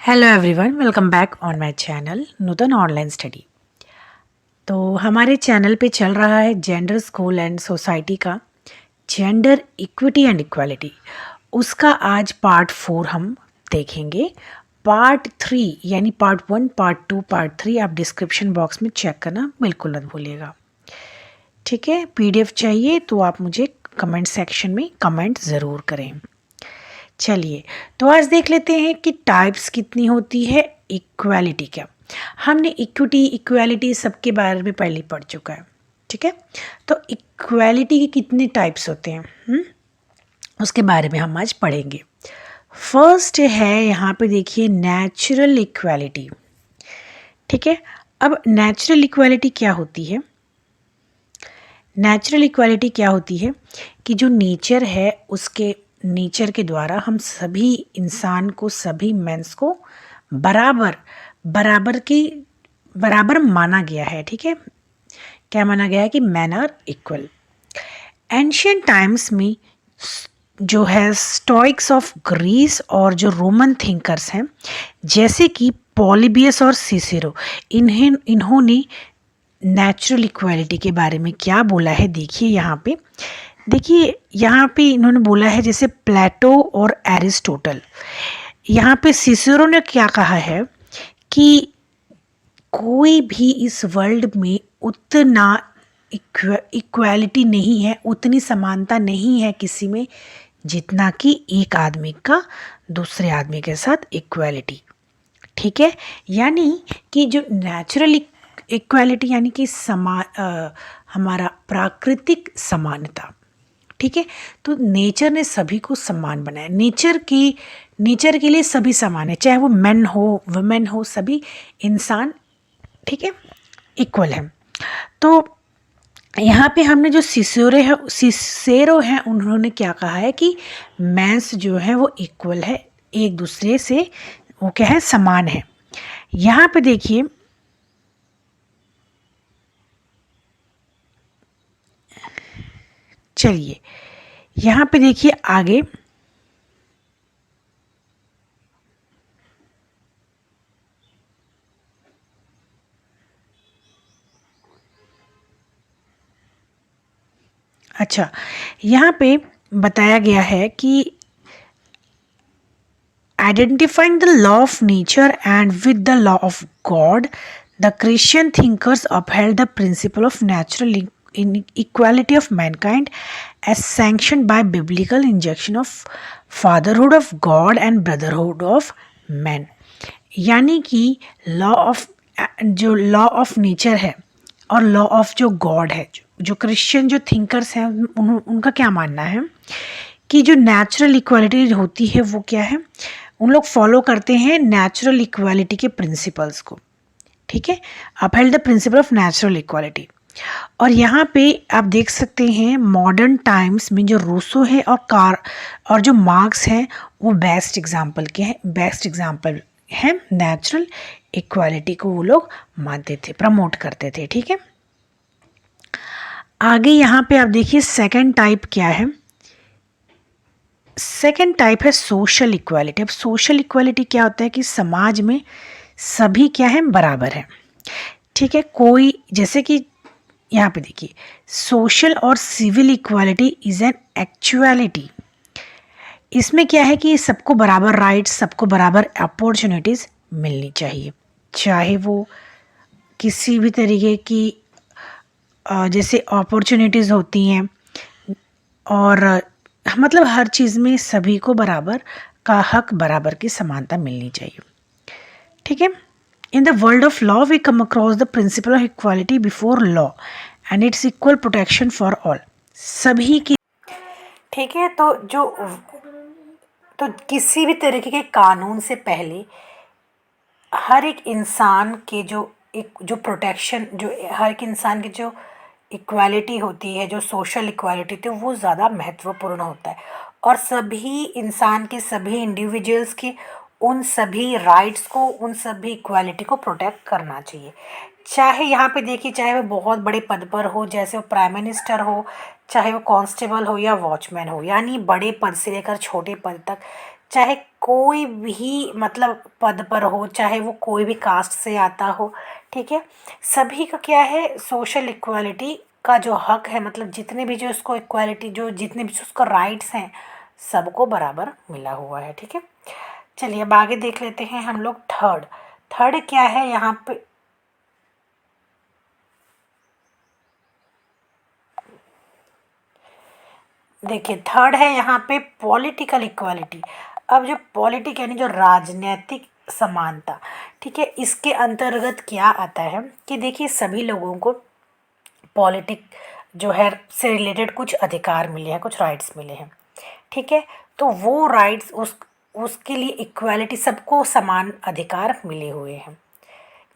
Hello everyone, welcome back on my channel Nutan online study. तो हमारे channel पे चल रहा है जेंडर स्कूल एंड सोसाइटी का जेंडर इक्विटी एंड इक्वालिटी। उसका आज पार्ट 4 हम देखेंगे। पार्ट 3 यानी पार्ट 1, पार्ट 2, पार्ट 3 आप डिस्क्रिप्शन बॉक्स में चेक करना बिल्कुल मत भूलिएगा। ठीक है, पीडीएफ चाहिए तो आप मुझे कमेंट सेक्शन में कमेंट ज़रूर करें। चलिए, तो आज देख लेते हैं कि टाइप्स कितनी होती है इक्वालिटी का। हमने इक्विटी इक्वालिटी सबके बारे में पहले पढ़ चुका है। ठीक है, तो इक्वालिटी के कितने टाइप्स होते हैं उसके बारे में हम आज पढ़ेंगे। फर्स्ट है यहाँ पे देखिए नेचुरल इक्वालिटी। ठीक है, अब नेचुरल इक्वालिटी क्या होती है? नेचुरल इक्वालिटी क्या होती है कि जो नेचर है उसके नेचर के द्वारा हम सभी इंसान को, सभी मेंस को बराबर माना गया है। ठीक है, क्या माना गया है कि men are equal. Ancient times में जो है स्टोइक्स ऑफ ग्रीस और जो रोमन थिंकर्स हैं जैसे कि पॉलीबियस और सिसेरो, इन्होंने नेचुरल इक्वालिटी के बारे में क्या बोला है देखिए यहाँ पे। देखिए यहाँ पे इन्होंने बोला है जैसे प्लेटो और एरिस्टोटल। यहाँ पे सिसेरो ने क्या कहा है कि कोई भी इस वर्ल्ड में उतना इक्वालिटी नहीं है, उतनी समानता नहीं है किसी में जितना कि एक आदमी का दूसरे आदमी के साथ इक्वालिटी। ठीक है, यानी कि जो नेचुरल इक्वालिटी यानी कि हमारा प्राकृतिक समानता। ठीक है, तो नेचर ने सभी को समान बनाया। नेचर के लिए सभी समान है, चाहे वो मेन हो वुमेन हो, सभी इंसान ठीक है इक्वल है। तो यहाँ पे हमने जो सिसेरो है उन्होंने क्या कहा है कि मैंस जो है वो इक्वल है, एक दूसरे से वो क्या है समान है। यहाँ पे देखिए चलिए यहाँ पे देखिए आगे अच्छा, यहाँ पे बताया गया है कि identifying the law of nature and with the law of God, the Christian thinkers upheld the principle of natural equality of mankind as sanctioned by biblical injection of fatherhood of God and brotherhood of man। यानी कि law of nature है और law of जो God है, जो Christian जो thinkers हैं उनका क्या मानना है कि जो नेचुरल इक्वालिटी होती है वो क्या है, उन लोग फॉलो करते हैं नेचुरल इक्वालिटी के प्रिंसिपल्स को। ठीक है, upheld the principle of natural equality. और यहाँ पे आप देख सकते हैं मॉडर्न टाइम्स में जो रूसो है और जो मार्क्स हैं वो बेस्ट एग्जाम्पल हैं नेचुरल इक्वालिटी को वो लोग मानते थे, प्रमोट करते थे। ठीक है, आगे यहाँ पे आप देखिए सेकंड टाइप क्या है। सेकंड टाइप है सोशल इक्वालिटी। अब सोशल इक्वालिटी क्या होता है कि समाज में सभी क्या है बराबर है। ठीक है, कोई जैसे कि यहाँ पे देखिए सोशल और civil equality is an actuality. इसमें क्या है कि सबको बराबर राइट्स, सबको बराबर अपॉर्चुनिटीज़ मिलनी चाहिए, चाहे वो किसी भी तरीके की जैसे अपॉर्चुनिटीज़ होती हैं और मतलब हर चीज़ में सभी को बराबर का हक, बराबर की समानता मिलनी चाहिए। ठीक है, in the world of law we come across the principle of equality before law and its equal protection for all. सभी की ठीक है, तो किसी भी तरीके के कानून से पहले हर एक इंसान के जो प्रोटेक्शन, जो हर एक इंसान की जो इक्वालिटी होती है, जो सोशल इक्वालिटी होती है वो ज़्यादा महत्वपूर्ण होता है। और सभी इंसान के, सभी इंडिविजुअल्स के उन सभी राइट्स को, उन सभी इक्वालिटी को प्रोटेक्ट करना चाहिए। चाहे यहाँ पे देखिए, चाहे वो बहुत बड़े पद पर हो, जैसे वो प्राइम मिनिस्टर हो, चाहे वो कांस्टेबल हो या वॉचमैन हो, यानी बड़े पद से लेकर छोटे पद तक चाहे कोई भी मतलब पद पर हो, चाहे वो कोई भी कास्ट से आता हो, ठीक है। सभी का क्या है, सोशल इक्वालिटी का जो हक है, मतलब जितने भी जो उसको इक्वालिटी, जो जितने भी उसको राइट्स हैं, सबको बराबर मिला हुआ है, ठीक है। चलिए अब आगे देख लेते हैं हम लोग थर्ड। थर्ड क्या है यहाँ पे, देखिए थर्ड है यहाँ पे पॉलिटिकल इक्वालिटी। अब जो पॉलिटिक यानी जो राजनीतिक समानता, ठीक है, इसके अंतर्गत क्या आता है कि देखिए सभी लोगों को पॉलिटिक जो है से रिलेटेड कुछ अधिकार मिले हैं, कुछ राइट्स मिले हैं, ठीक है। तो वो राइट्स उसके लिए इक्वालिटी, सबको समान अधिकार मिले हुए हैं,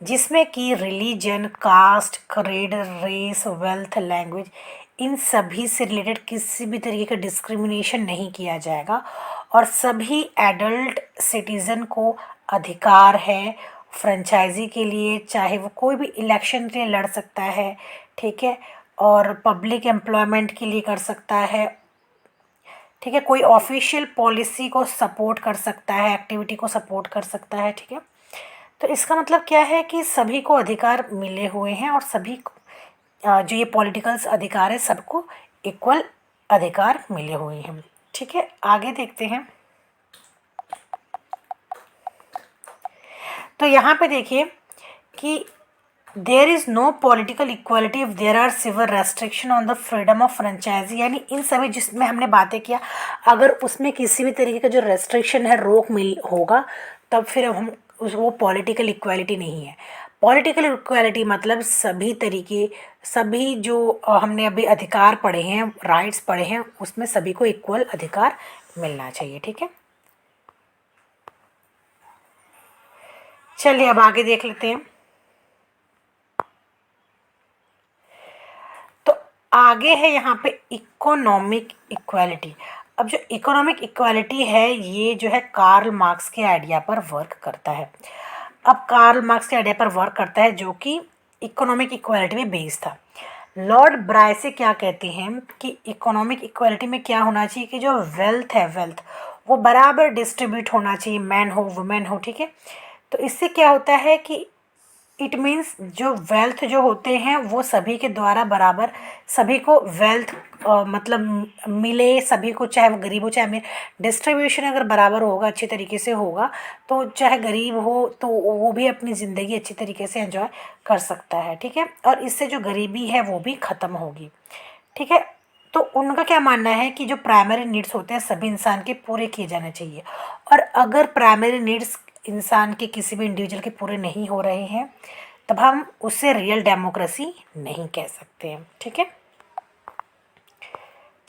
जिसमें कि religion, caste, creed, race, wealth, language, इन सभी से रिलेटेड किसी भी तरीके का डिस्क्रिमिनेशन नहीं किया जाएगा। और सभी एडल्ट सिटीज़न को अधिकार है फ्रेंचाइजी के लिए, चाहे वो कोई भी इलेक्शन के लिए लड़ सकता है, ठीक है, और पब्लिक एम्प्लॉयमेंट के लिए कर सकता है, ठीक है, कोई ऑफिशियल पॉलिसी को सपोर्ट कर सकता है, एक्टिविटी को सपोर्ट कर सकता है, ठीक है। तो इसका मतलब क्या है कि सभी को अधिकार मिले हुए हैं, और सभी जो ये पॉलिटिकल्स अधिकार है, सबको इक्वल अधिकार मिले हुए हैं, ठीक है। आगे देखते हैं। तो यहाँ पे देखिए कि there is no political equality if there are civil restriction on the freedom of franchise, यानी इन सभी जिसमें हमने बातें किया, अगर उसमें किसी भी तरीके का जो रेस्ट्रिक्शन है, रोक मिल होगा, तब फिर हम उस वो पॉलिटिकल इक्वालिटी नहीं है। पॉलिटिकल इक्वालिटी मतलब सभी तरीके, सभी जो हमने अभी अधिकार पढ़े हैं, राइट्स पढ़े हैं, उसमें सभी को इक्वल अधिकार मिलना चाहिए, ठीक है। चलिए अब आगे देख लेते हैं। तो आगे है यहाँ पे इकोनॉमिक इक्वालिटी। अब जो इकोनॉमिक इक्वालिटी है, ये जो है कार्ल मार्क्स के आइडिया पर वर्क करता है। अब कार्ल मार्क्स के आइडिया पर वर्क करता है, जो कि इकोनॉमिक इक्वालिटी में बेस था। लॉर्ड ब्राइसे क्या कहते हैं कि इकोनॉमिक इक्वालिटी में क्या होना चाहिए कि जो वेल्थ है, वेल्थ वो बराबर डिस्ट्रीब्यूट होना चाहिए, मैन हो वुमेन हो, ठीक है। तो इससे क्या होता है कि इट मीन्स जो वेल्थ जो होते हैं वो सभी के द्वारा बराबर, सभी को वेल्थ मतलब मिले, सभी को, चाहे वो गरीब हो चाहे अमीर, डिस्ट्रीब्यूशन अगर बराबर होगा, अच्छे तरीके से होगा, तो चाहे गरीब हो तो वो भी अपनी ज़िंदगी अच्छी तरीके से एंजॉय कर सकता है, ठीक है। और इससे जो गरीबी है वो भी ख़त्म होगी, ठीक है। तो उनका क्या मानना है कि जो प्राइमरी नीड्स होते हैं सभी इंसान के पूरे किए जाने चाहिए, और अगर प्राइमरी नीड्स इंसान के किसी भी इंडिविजुअल के पूरे नहीं हो रहे हैं, तब हम उसे रियल डेमोक्रेसी नहीं कह सकते हैं, ठीक है।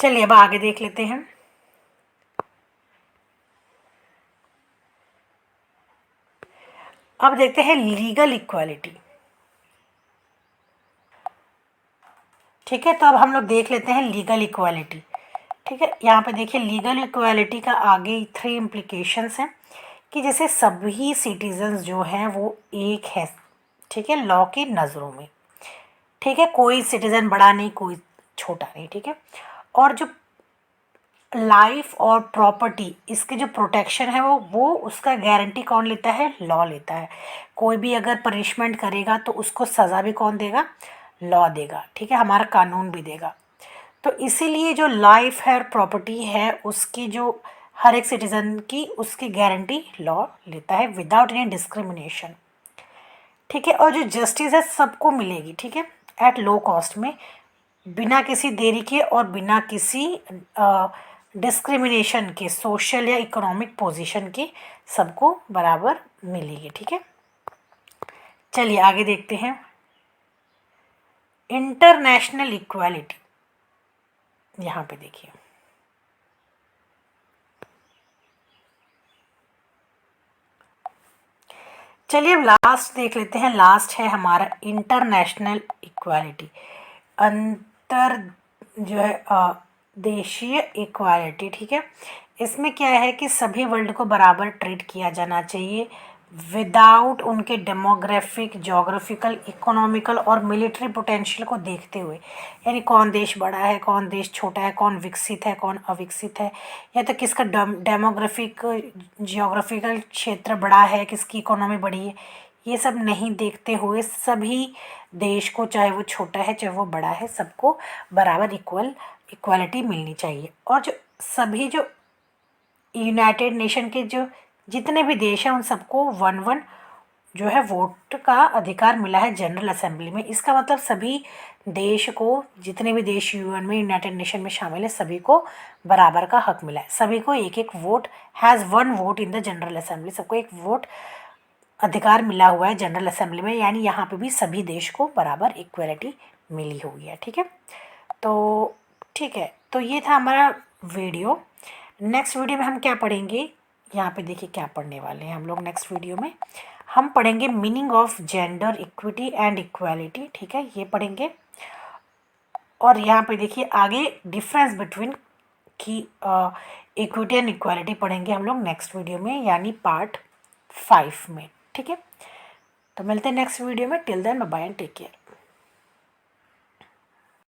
चलिए अब आगे देख लेते हैं। अब देखते हैं लीगल इक्वालिटी, ठीक है। तो अब हम लोग देख लेते हैं लीगल इक्वालिटी, ठीक है। यहाँ पे देखिए लीगल इक्वालिटी का आगे 3 इम्प्लीकेशंस हैं कि जैसे सभी सिटीजन्स जो हैं वो एक है, ठीक है, लॉ की नज़रों में, ठीक है, कोई सिटीज़न बड़ा नहीं, कोई छोटा नहीं, ठीक है। और जो लाइफ और प्रॉपर्टी, इसके जो प्रोटेक्शन है वो उसका गारंटी कौन लेता है, लॉ लेता है। कोई भी अगर पनिशमेंट करेगा तो उसको सज़ा भी कौन देगा, लॉ देगा, ठीक है, हमारा कानून भी देगा। तो इसीलिए जो लाइफ है और प्रॉपर्टी है, उसकी जो हर एक सिटीज़न की उसकी गारंटी लॉ लेता है विदाउट एनी डिस्क्रिमिनेशन, ठीक है। और जो जस्टिस है सबको मिलेगी, ठीक है, एट लो कॉस्ट में, बिना किसी देरी के और बिना किसी डिस्क्रिमिनेशन के, सोशल या इकोनॉमिक पोजीशन के, सबको बराबर मिलेगी, ठीक है। चलिए आगे देखते हैं इंटरनेशनल इक्वालिटी। यहाँ पे देखिए, चलिए अब लास्ट देख लेते हैं। लास्ट है हमारा इंटरनेशनल इक्वालिटी, अंतर जो है देशीय इक्वालिटी, ठीक है। इसमें क्या है कि सभी वर्ल्ड को बराबर ट्रीट किया जाना चाहिए, विदाउट उनके डेमोग्राफिक, जोग्राफिकल, इकोनॉमिकल और मिलिट्री पोटेंशियल को देखते हुए, यानी कौन देश बड़ा है, कौन देश छोटा है, कौन विकसित है, कौन अविकसित है, या तो किसका डेमोग्राफिक जियोग्राफिकल क्षेत्र बड़ा है, किसकी इकोनॉमी बड़ी है, ये सब नहीं देखते हुए सभी देश को, चाहे वो छोटा है चाहे वो बड़ा है, सबको बराबर इक्वालिटी मिलनी चाहिए। और जो सभी जो यूनाइटेड नेशन के जो जितने भी देश हैं उन सबको वन वन जो है वोट का अधिकार मिला है जनरल असेंबली में। इसका मतलब सभी देश को, जितने भी देश यूएन में, यूनाइटेड नेशन में शामिल है, सभी को बराबर का हक मिला है। सभी को एक एक vote, has one vote in the general assembly, सबको एक वोट अधिकार मिला हुआ है जनरल असेंबली में, यानी यहाँ पे भी सभी देश को बराबर इक्वलिटी मिली हुई है। ठीक है, तो ठीक है, तो ये था हमारा वीडियो। नेक्स्ट वीडियो में हम क्या पढ़ेंगे, यहाँ पे देखिए क्या पढ़ने वाले हैं हम लोग। नेक्स्ट वीडियो में हम पढ़ेंगे meaning of gender equity and equality. ठीक है, ये पढ़ेंगे। और यहाँ पे देखिए आगे डिफरेंस बिटवीन की इक्विटी एंड इक्वालिटी पढ़ेंगे हम लोग नेक्स्ट वीडियो में, यानी पार्ट 5 में। ठीक है, तो मिलते हैं नेक्स्ट वीडियो में। Till then bye bye and take care.